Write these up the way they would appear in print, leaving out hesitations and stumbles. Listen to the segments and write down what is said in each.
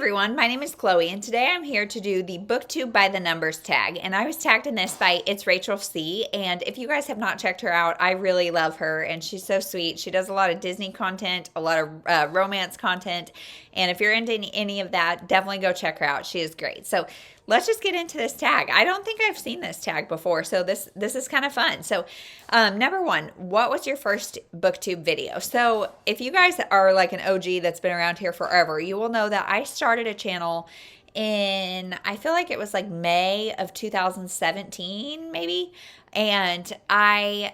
everyone, my name is Chloe, and today I'm here to do the BookTube by the Numbers tag, and I was tagged in this by It's Rachel C, and if you guys have not checked her out, I really love her, and she's so sweet. She does a lot of Disney content, a lot of romance content, and if you're into any of that, definitely go check her out. She is great. So let's just get into this tag. I don't think I've seen this tag before, so this is kind of fun. So number one, what was your first BookTube video? So if you guys are like an OG that's been around here forever, you will know that I started a channel in, I feel like it was like May of 2017 maybe, and I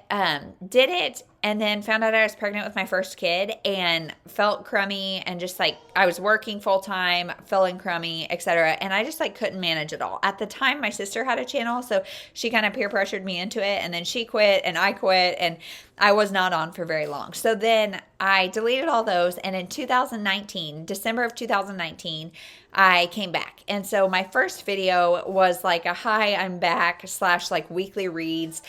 did it and then found out I was pregnant with my first kid and felt crummy and just like I was working full time, feeling crummy, etc. And I just like couldn't manage it all. At the time, my sister had a channel, so she kind of peer pressured me into it, and then she quit and I quit, and I was not on for very long. So then I deleted all those, and in 2019, December of 2019, I came back. And so my first video was like a hi, I'm back / like weekly reads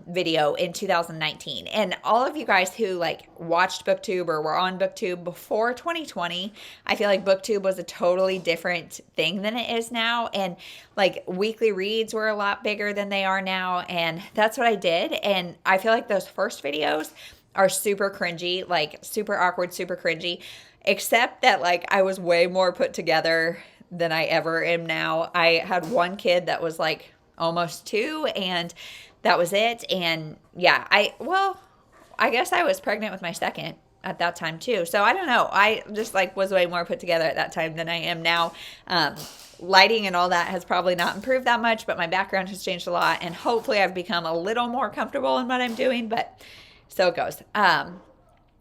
video in 2019. And all of you guys who like watched BookTube or were on BookTube before 2020, I feel like BookTube was a totally different thing than it is now. And like weekly reads were a lot bigger than they are now. And that's what I did. And I feel like those first videos are super cringy, like super awkward, super cringy, except that like I was way more put together than I ever am now. I had one kid that was like almost 2, and that was it. And yeah, I guess I was pregnant with my second at that time too. So I don't know. I just like was way more put together at that time than I am now. Lighting and all that has probably not improved that much, but my background has changed a lot, and hopefully I've become a little more comfortable in what I'm doing, but so it goes.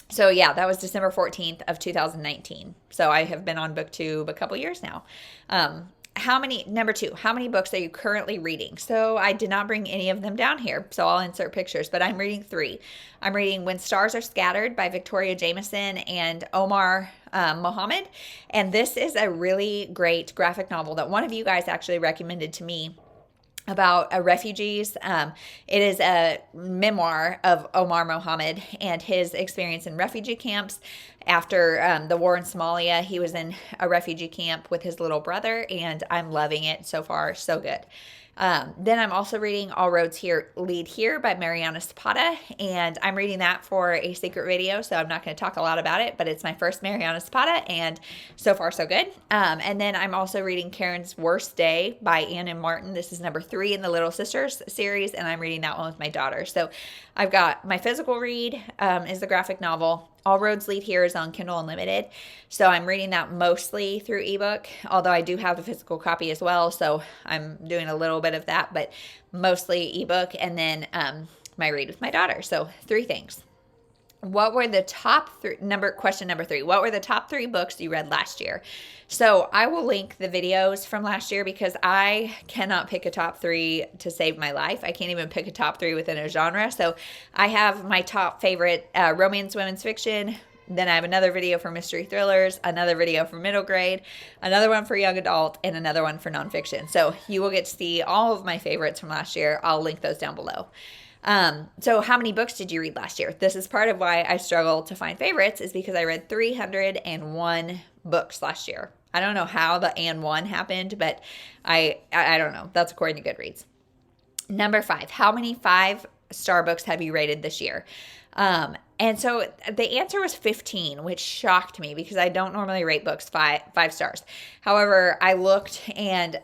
So yeah, that was December 14th of 2019. So I have been on BookTube a couple years now. Number two, how many books are you currently reading? So I did not bring any of them down here, so I'll insert pictures, but I'm reading 3. I'm reading When Stars Are Scattered by Victoria Jameson and OMAR MOHAMED. And this is a really great graphic novel that one of you guys actually recommended to me about refugees. It is a memoir of Omar Mohammed and his experience in refugee camps after the war in Somalia. He was in a refugee camp with his little brother, and I'm loving it so far. So good. Then I'm also reading All Roads Lead Here by Mariana Zapata, and I'm reading that for a secret video, so I'm not going to talk a lot about it, but it's my first Mariana Zapata, and so far so good. And then I'm also reading Karen's Worst Day by Ann and Martin. This is number 3 in the Little Sisters series, and I'm reading that one with my daughter. So I've got my physical read is the graphic novel. All Roads Lead Here is on Kindle Unlimited, so I'm reading that mostly through ebook, although I do have a physical copy as well, so I'm doing a little bit of that, but mostly ebook, and then my read with my daughter. So 3 things. What were the top 3, question number 3, what were the top 3 books you read last year? So I will link the videos from last year because I cannot pick a top 3 to save my life. I can't even pick a top 3 within a genre. So I have my top favorite romance women's fiction. Then I have another video for mystery thrillers, another video for middle grade, another one for young adult, and another one for nonfiction. So you will get to see all of my favorites from last year. I'll link those down below. So how many books did you read last year? This is part of why I struggle to find favorites, is because I read 301 books last year. I don't know how the and 1 happened, but I don't know. That's according to Goodreads. Number 5, how many 5-star books have you rated this year? And so the answer was 15, which shocked me because I don't normally rate books 5 stars. However, I looked, and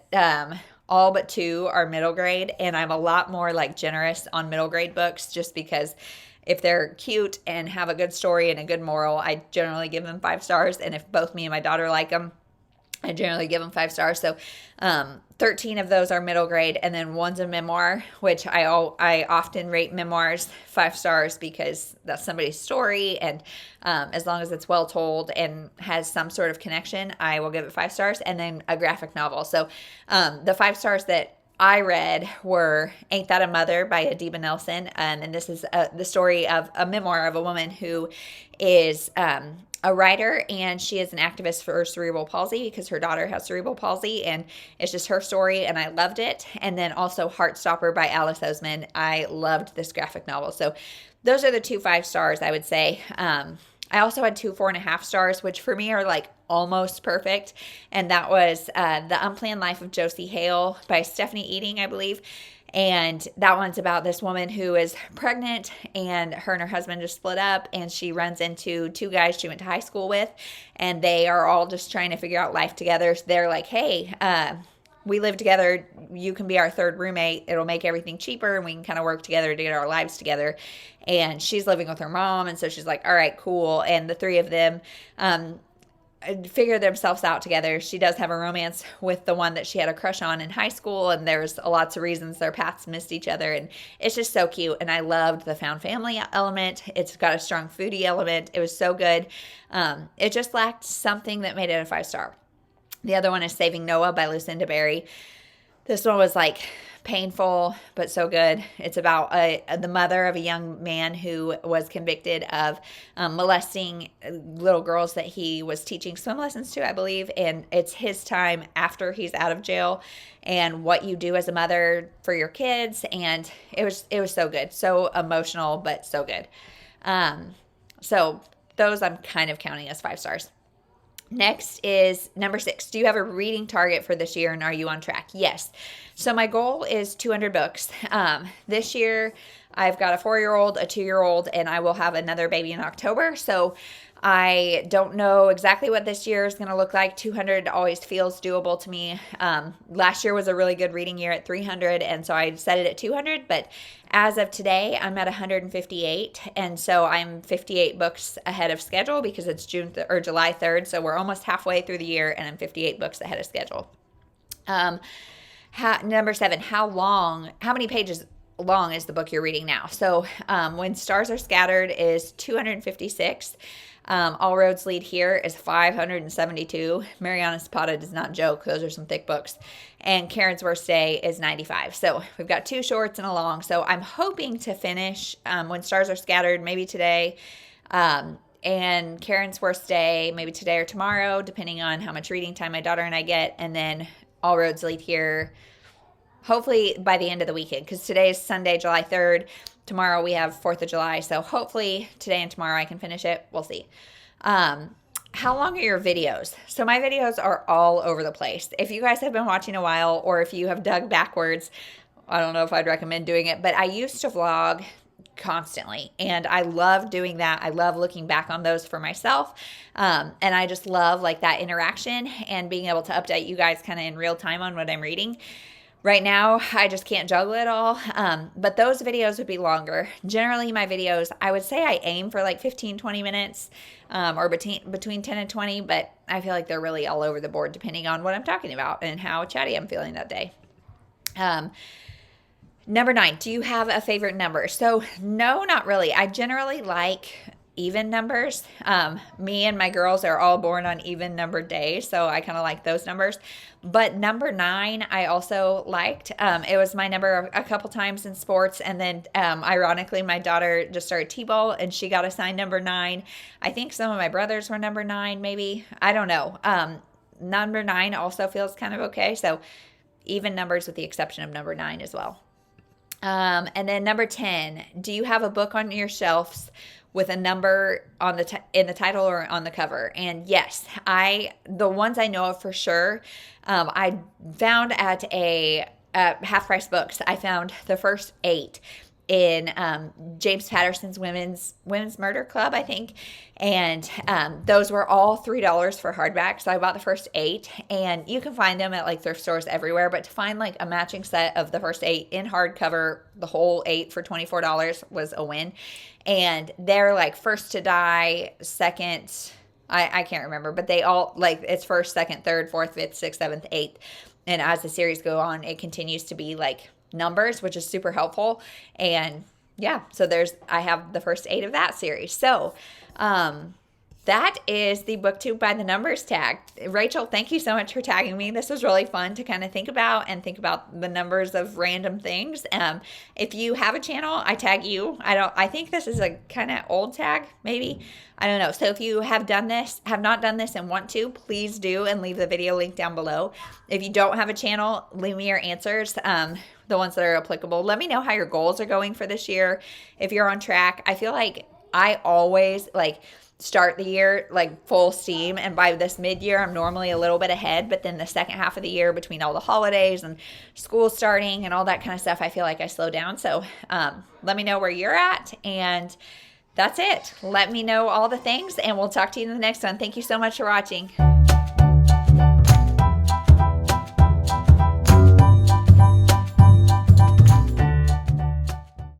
all but 2 are middle grade, and I'm a lot more like generous on middle grade books just because if they're cute and have a good story and a good moral, I generally give them 5 stars. And if both me and my daughter like them, I generally give them 5 stars. So 13 of those are middle grade, and then one's a memoir, which I often rate memoirs 5 stars because that's somebody's story, and as long as it's well told and has some sort of connection, I will give it 5 stars. And then a graphic novel. So the 5 stars that I read were Ain't That a Mother by Adiba Nelson, and this is the story of a memoir of a woman who is a writer, and she is an activist for cerebral palsy because her daughter has cerebral palsy, and it's just her story, and I loved it. And then also Heartstopper by Alice Oseman. I loved this graphic novel. So those are the 2 5 stars, I would say. I also had 2 4.5 stars, which for me are like almost perfect. And that was The Unplanned Life of Josie Hale by Stephanie EDING, I believe. And that one's about this woman who is pregnant, and her husband just split up, and she runs into 2 guys she went to high school with, and they are all just trying to figure out life together. So they're like, hey, we live together. You can be our 3rd roommate. It'll make everything cheaper, and we can kind of work together to get our lives together. And she's living with her mom, and so she's like, all right, cool. And the 3 of them figure themselves out together. She does have a romance with the one that she had a crush on in high school, and there's lots of reasons their paths missed each other, and it's just so cute. And I loved the found family element. It's got a strong foodie element. It was so good. It just lacked something that made it a 5-star. The other one is Saving Noah by Lucinda Berry. This one was like painful, but so good. It's about the mother of a young man who was convicted of molesting little girls that he was teaching swim lessons to, I believe. And it's his time after he's out of jail and what you do as a mother for your kids. And it was so good. So emotional, but so good. So those I'm kind of counting as 5 stars. Next is number 6. Do you have a reading target for this year, and are you on track? Yes. So my goal is 200 books. This year, I've got a 4-year-old, a 2-year-old, and I will have another baby in October. So I don't know exactly what this year is going to look like. 200 always feels doable to me. Last year was a really good reading year at 300, and so I set it at 200. But as of today, I'm at 158, and so I'm 58 books ahead of schedule because it's July 3rd, so we're almost halfway through the year, and I'm 58 books ahead of schedule. Number 7, how many pages long is the book you're reading now? So When Stars Are Scattered is 256. All Roads Lead Here is 572. Mariana Zapata does not joke. Those are some thick books. And Karen's Worst Day is 95. So we've got 2 shorts and a long. So I'm hoping to finish When Stars Are Scattered maybe today. And Karen's Worst Day maybe today or tomorrow, depending on how much reading time my daughter and I get. And then All Roads Lead Here hopefully by the end of the weekend, because today is Sunday, July 3rd. Tomorrow we have 4th of July, so hopefully today and tomorrow I can finish it. We'll see. How long are your videos? So my videos are all over the place. If you guys have been watching a while, or if you have dug backwards, I don't know if I'd recommend doing it, but I used to vlog constantly, and I love doing that. I love looking back on those for myself, and I just love like that interaction and being able to update you guys kind of in real time on what I'm reading. Right now, I just can't juggle it all, but those videos would be longer. Generally, my videos, I would say I aim for like 15, 20 minutes, or between 10 and 20, but I feel like they're really all over the board depending on what I'm talking about and how chatty I'm feeling that day. Number 9, do you have a favorite number? So no, not really. I generally like even numbers. Me and my girls are all born on even numbered days, so I kind of like those numbers. But number 9, I also liked. It was my number a couple times in sports, and then ironically, my daughter just started T-ball, and she got assigned number 9. I think some of my brothers were number 9, maybe. I don't know. Number 9 also feels kind of okay, so even numbers with the exception of number 9 as well. And then number 10, do you have a book on your shelves with a number on in the title or on the cover? And yes, the ones I know of for sure, I found at Half Price Books. I found the first 8 in James Patterson's Women's Murder Club, I think. And those were all $3 for hardback. So I bought the first 8, and you can find them at like thrift stores everywhere. But to find like a matching set of the first 8 in hardcover, the whole 8 for $24 was a win. And they're like First to Die, second, I can't remember, but they all like it's first, second, third, fourth, fifth, sixth, seventh, eighth. And as the series go on, it continues to be like numbers, which is super helpful. And yeah, so I have the first 8 of that series. So that is the BookTube by the Numbers tag. Rachel, thank you so much for tagging me. This was really fun to kind of think about the numbers of random things. If you have a channel, I tag you. I think this is a kind of old tag, maybe. I don't know. So if you have not done this and want to, please do, and leave the video link down below. If you don't have a channel, leave me your answers. The ones that are applicable. Let me know how your goals are going for this year. If you're on track, I feel like I always start the year like full steam, and by this mid-year I'm normally a little bit ahead, but then the second half of the year between all the holidays and school starting and all that kind of stuff, I feel like I slow down. So let me know where you're at, and that's it. Let me know all the things, and we'll talk to you in the next one. Thank you so much for watching.